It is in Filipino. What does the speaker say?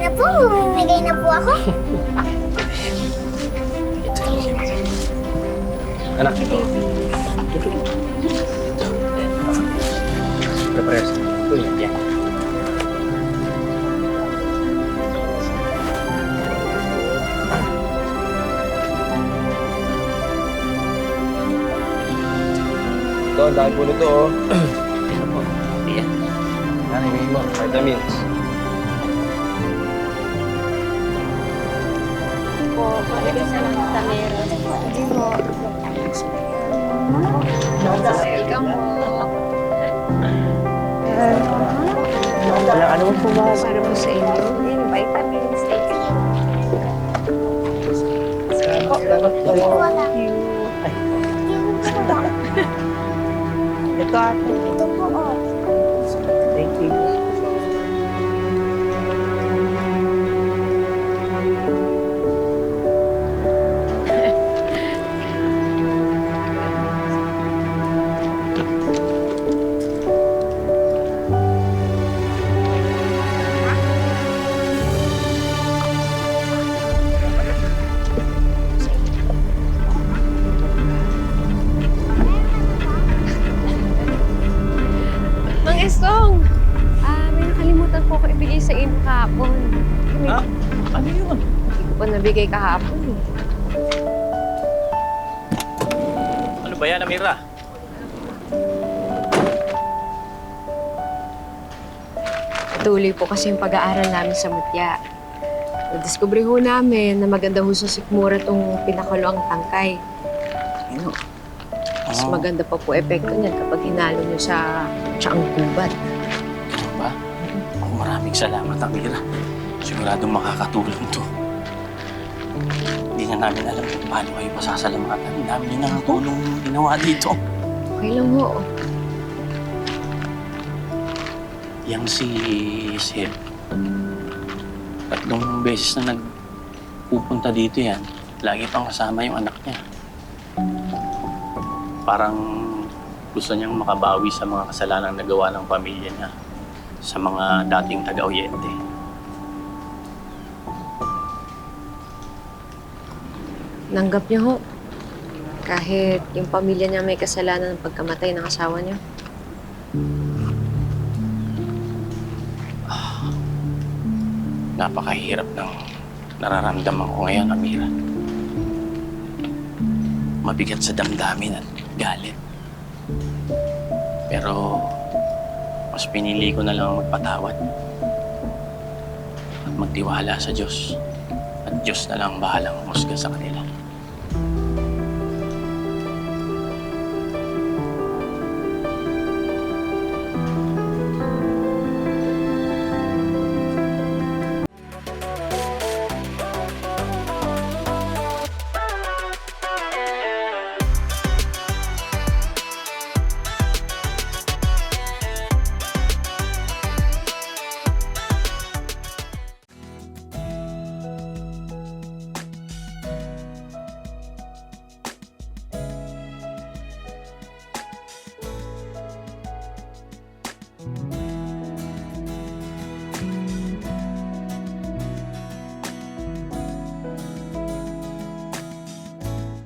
na po, mamimigay na po ako. Anak, ito. Prepare. Ito yan. Ito, ang dahil po nito, oh. Ito po. Yan. Yan, hingin mo. Vitamins. Po, maraming salamat sa meron. Hindi po. Ikaw mo. Wala ka naman po ba? Para po sa inyo. Yung vitamins. Salamat po. Wala. Ito ate. Ito po, oh. Thank you. Mang Estong! May nakalimutan po ako ibigay sa inyo kahapon. Ha? Ano yun? Hindi ko pa nabigay kahapon. Ano ba yan, Amira? Patuloy po kasi yung pag-aaral namin sa Mutya. Nadiskubre ho namin na maganda ho sa sikmura itong pinakuluang tangkay. Ano? Mas maganda pa po epekto niyan kapag hinalo nyo sa tsaang gubat. Ano ba? Ako maraming salamat, Amira. Siguradong makakatulong to. Hindi na namin alam kung paano kayo pasasalamatan. Ang dami nyo ng tulong ginawa dito. Okay lang ho. Yang si Seb, 3 beses na nagpupunta dito yan. Lagi pang kasama yung anak niya. Parang gusto niyang makabawi sa mga kasalanang nagawa ng pamilya niya sa mga dating taga-Oyente. Nanggap niyo ho. Kahit yung pamilya niya may kasalanan ng pagkamatay ng asawa niyo. Napakahirap ng nararamdaman ko ngayon, Amira. Mabigat sa damdamin at galit. Pero mas pinili ko na lang magpatawad at magtiwala sa Diyos. At Diyos na lang bahalang humusga sa kanila.